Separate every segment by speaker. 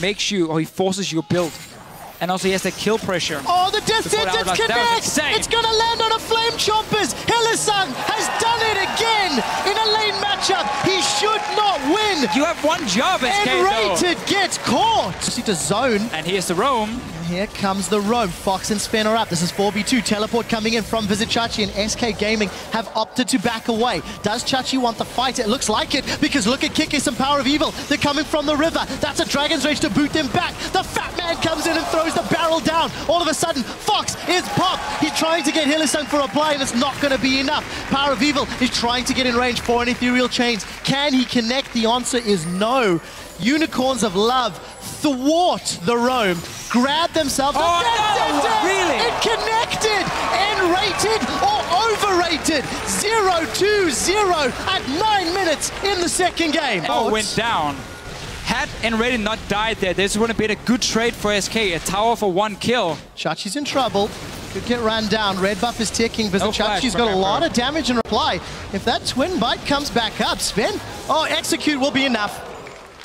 Speaker 1: makes you, or he forces you to build. And also he has that kill pressure.
Speaker 2: Oh, the death sentence connects! It's gonna land on a Flame Chompers! Hylissang has done it again in a lane matchup! He should not win!
Speaker 1: You have one job, SK,
Speaker 2: nRated gets caught! See to zone.
Speaker 1: And here's the roam.
Speaker 2: Here comes the roam. Fox and Sven are up. This is 4v2. Teleport coming in from Vizicsacsi, and SK Gaming have opted to back away. Does Chachi want the fight? It looks like it, because look at Kikis and PowerOfEvil. They're coming from the river. That's a Dragon's Rage to boot them back. The fat man comes in and throws the barrel down. All of a sudden, Fox is popped. He's trying to get Hylissang for a play, and it's not going to be enough. PowerOfEvil is trying to get in range for an ethereal chains. Can he connect? The answer is no. Unicorns of Love thwart the roam, grab themselves.
Speaker 1: Oh, no, really?
Speaker 2: It connected! nRated or overrated? 0-2-0 at 9 minutes in the second game.
Speaker 1: Oh, went down. Had nRated not died there, this would have been a good trade for SK. A tower for 1 kill.
Speaker 2: Chachi's in trouble. Could get ran down. Red buff is ticking. Vizicsacsi's got a lot of damage in reply. If that twin bite comes back up, Sven, execute will be enough.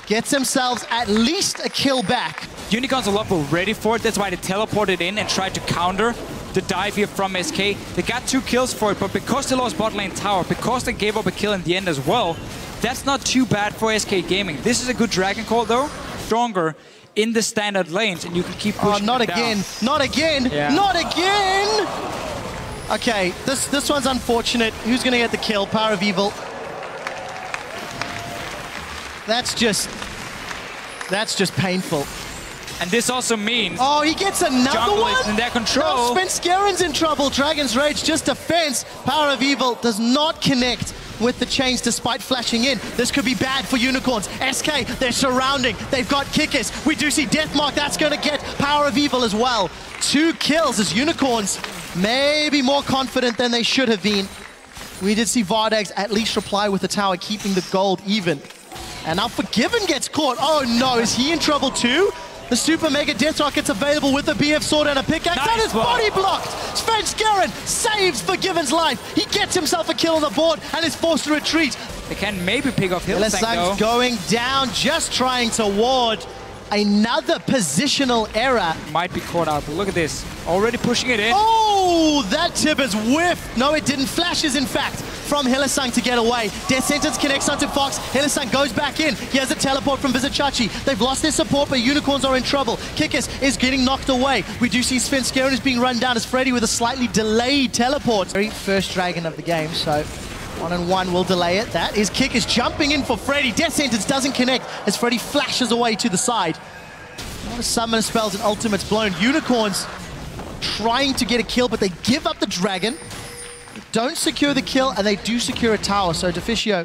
Speaker 2: Gets themselves at least a kill back.
Speaker 1: Unicorns of Love were ready for it. That's why they teleported in and tried to counter the dive here from SK. They got 2 kills for it, but because they lost bot lane tower, because they gave up a kill in the end as well, that's not too bad for SK Gaming. This is a good Dragon Call though. Stronger in the standard lanes, and you can keep pushing
Speaker 2: not
Speaker 1: it
Speaker 2: again.
Speaker 1: down.
Speaker 2: Not again.
Speaker 1: Yeah.
Speaker 2: Not again. Okay, this one's unfortunate. Who's going to get the kill? PowerOfEvil. That's just painful.
Speaker 1: And this also means...
Speaker 2: Oh, he gets another
Speaker 1: jungle
Speaker 2: one?
Speaker 1: is in their control.
Speaker 2: No, Svenskeren's in trouble. Dragon's Rage, just defense. PowerOfEvil does not connect with the chains despite flashing in. This could be bad for Unicorns. SK, they're surrounding. They've got Kikis. We do see Deathmark. That's going to get PowerOfEvil as well. 2 kills as Unicorns maybe more confident than they should have been. We did see Vardags at least reply with the tower, keeping the gold even. And now Forgiven gets caught. Oh no, is he in trouble too? The Super Mega Death Rocket's available with a BF sword and a pickaxe.
Speaker 1: Nice
Speaker 2: That is body blocked! Svenskeren saves Forgiven's life. He gets himself a kill on the board and is forced to retreat.
Speaker 1: They can maybe pick off Hylissang though.
Speaker 2: Going down, just trying to ward. Another positional error.
Speaker 1: Might be caught out, but look at this. Already pushing it in.
Speaker 2: Oh, that tip is whiffed. No, it didn't. Flashes, in fact, from Hylissang to get away. Death Sentence connects onto Fox. Hylissang goes back in. He has a teleport from Vizicsacsi. They've lost their support, but Unicorns are in trouble. Kikis is getting knocked away. We do see Svenskeren is being run down as Freddy with a slightly delayed teleport. Very first dragon of the game, so 1-on-1 will delay it. That is Kikis jumping in for Freddy. Death Sentence doesn't connect as Freddy flashes away to the side. A lot of summoner spells and ultimates blown. Unicorns trying to get a kill, but they give up the dragon. They don't secure the kill, and they do secure a tower. So Deficio,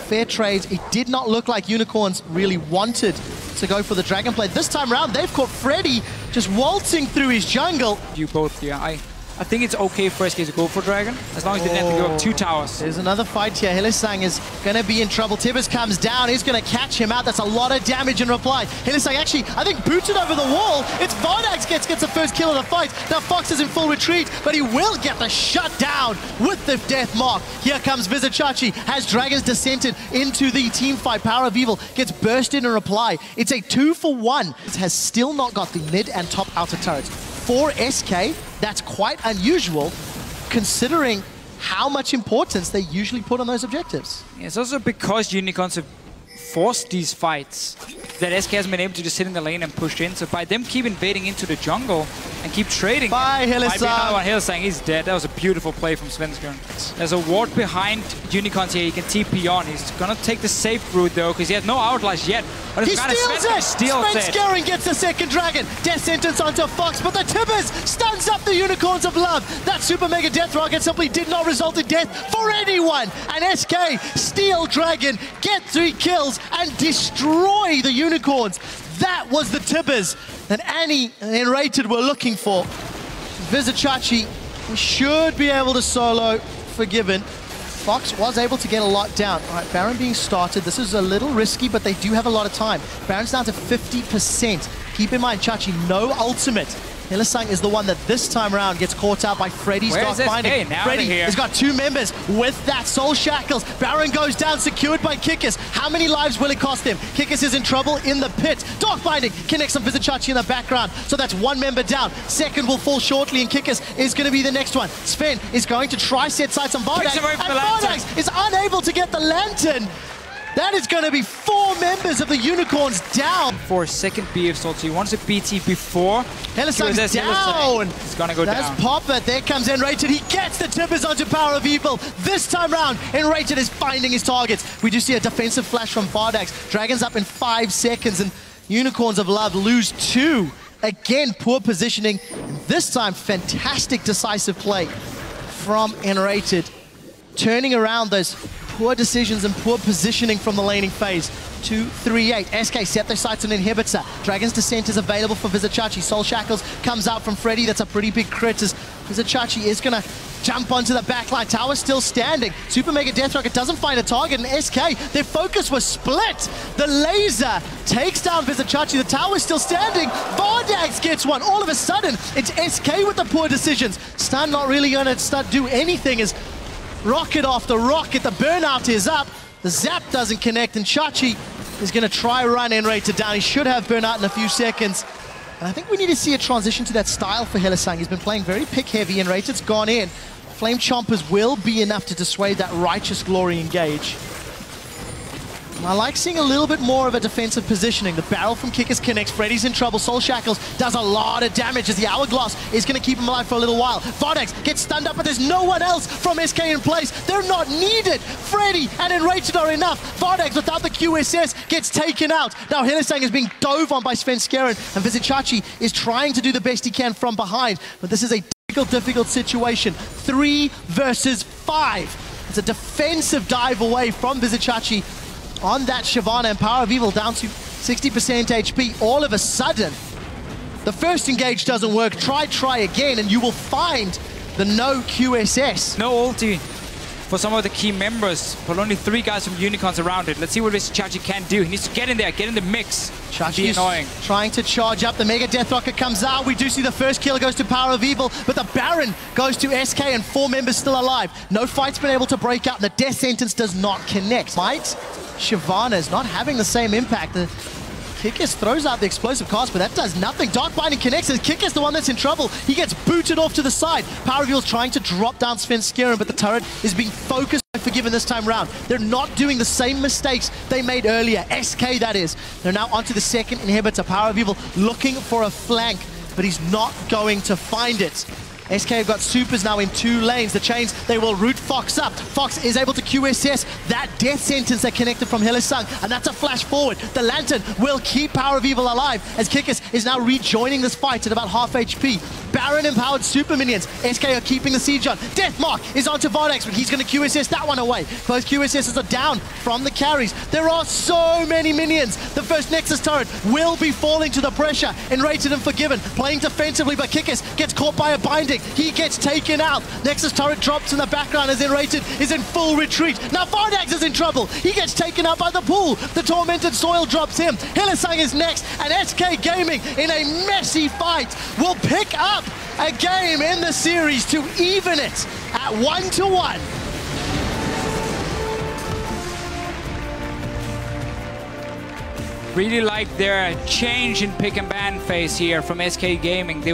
Speaker 2: fair trades. It did not look like Unicorns really wanted to go for the dragon play. This time around, they've caught Freddy just waltzing through his jungle.
Speaker 1: You both, yeah. I think it's okay for SK to go for Dragon, as long as they didn't have to go up 2 towers.
Speaker 2: There's another fight here. Hylissang is going to be in trouble. Tibbers comes down. He's going to catch him out. That's a lot of damage in reply. Hylissang actually, I think, booted over the wall. It's Vardags gets the first kill of the fight. Now Fox is in full retreat, but he will get the shut down with the death mark. Here comes Vizicsacsi. Has Dragons descended into the team fight. PowerOfEvil gets bursted in reply. It's a 2-for-1. It has still not got the mid and top outer turrets. For SK, that's quite unusual, considering how much importance they usually put on those objectives.
Speaker 1: Yeah, it's also because Unicorns have forced these fights that SK hasn't been able to just sit in the lane and push in. So by them keep invading into the jungle and keep trading,
Speaker 2: Bye, Hylissang.
Speaker 1: Might be another one. Hylissang, he's dead. That was a beautiful play from Svenskeren. There's a ward behind Unicorns here. He can TP on. He's gonna take the safe route though, because he has no outlash yet. But
Speaker 2: He steals it! Svenskeren gets the second dragon. Death Sentence onto Fox, but the Tibbers stuns up the Unicorns of Love. That Super Mega Death Rocket simply did not result in death for anyone. And SK steal dragon, get 3 kills, and destroy the Unicorns. That was the Tibbers that Annie and nRated were looking for. Vizicsacsi should be able to solo Forgiven. Fox was able to get a lot down. All right, Baron being started. This is a little risky, but they do have a lot of time. Baron's down to 50%. Keep in mind, Chachi, no ultimate. Hylissang is the one that this time around gets caught out by Freddy's Dark Binding. Freddy has got 2 members with that Soul Shackles. Baron goes down, secured by Kikis. How many lives will it cost him? Kikis is in trouble in the pit. Dark Binding connects on Vizicsacsi in the background. So that's 1 member down. Second will fall shortly, and Kikis is going to be the next one. Sven is going to try set sights on Vardags, and Vardags is unable to get the Lantern. That is going to be 4 members of the Unicorns down.
Speaker 1: For a second BF Salt, so he wants a BT before.
Speaker 2: Hylissang's down.
Speaker 1: He's going to go down.
Speaker 2: That's Popper. There comes nRated. He gets the tippers onto PowerOfEvil. This time round, nRated is finding his targets. We do see a defensive flash from Vardags. Dragons up in 5 seconds, and Unicorns of Love lose 2. Again, poor positioning. This time, fantastic decisive play from nRated. Turning around those poor decisions and poor positioning from the laning phase. 2-3-8. SK set their sights on Inhibitor. Dragon's Descent is available for Vizicsacsi. Soul Shackles comes out from Freddy. That's a pretty big crit as Vizicsacsi is going to jump onto the backline. Tower's still standing. Super Mega Death Rocket doesn't find a target, and SK, their focus was split. The laser takes down Vizicsacsi. The tower's still standing. Vardags gets one. All of a sudden, it's SK with the poor decisions. Stun not really going to do anything as rocket after rocket, the burnout is up. The zap doesn't connect, and Chachi is going to try run nRated down. He should have burnout in a few seconds. And I think we need to see a transition to that style for Hylissang. He's been playing very pick heavy, nRated's gone in. Flame Chompers will be enough to dissuade that Righteous Glory engage. I like seeing a little bit more of a defensive positioning. The barrel from Kikis connects. Freddy's in trouble. Soul Shackles does a lot of damage as the Hourglass is going to keep him alive for a little while. Vardags gets stunned up, but there's no one else from SK in place. They're not needed. Freddy and nRated are enough. Vardags, without the QSS, gets taken out. Now Hylissang is being dove on by Svenskeren, and Vizicsacsi is trying to do the best he can from behind. But this is a difficult situation. 3 versus 5. It's a defensive dive away from Vizicsacsi on that Shyvana, and PowerOfEvil down to 60% HP. All of a sudden, the first engage doesn't work. Try again, and you will find the no QSS.
Speaker 1: No ulti for some of the key members, but only 3 guys from Unicorns around it. Let's see what Vizicsacsi can do. He needs to get in there, get in the mix.
Speaker 2: Chachi is trying to charge up. The Mega Death Rocket comes out. We do see the first kill goes to PowerOfEvil, but the Baron goes to SK, and 4 members still alive. No fight's been able to break out, and the Death Sentence does not connect. Might Shyvana is not having the same impact. The Kikis throws out the explosive cast, but that does nothing. Dark Binding connects, and Kikis the one that's in trouble. He gets booted off to the side. PowerOfEvil's trying to drop down Svenskeren, but the turret is being focused by Forgiven this time round. They're not doing the same mistakes they made earlier. SK, that is. They're now onto the second inhibitor. PowerOfEvil looking for a flank, but he's not going to find it. SK have got supers now in 2 lanes. The chains, they will root Fox up. Fox is able to QSS that Death Sentence that connected from Hylissang, and that's a flash forward. The Lantern will keep PowerOfEvil alive as Kikis is now rejoining this fight at about half HP. Baron empowered super minions. SK are keeping the siege on. Deathmark is onto Vardags, but he's going to QSS that one away. Both QSSs are down from the carries. There are so many minions. The first Nexus turret will be falling to the pressure. nRated and Forgiven playing defensively, but Kikis gets caught by a binding. He gets taken out. Nexus turret drops in the background as nRated is in full retreat. Now Vardags is in trouble. He gets taken out by the pool. The Tormented Soil drops him. Hylissang is next, and SK Gaming in a messy fight will pick up a game in the series to even it at 1-1.
Speaker 1: Really like their change in pick and ban phase here from SK Gaming. They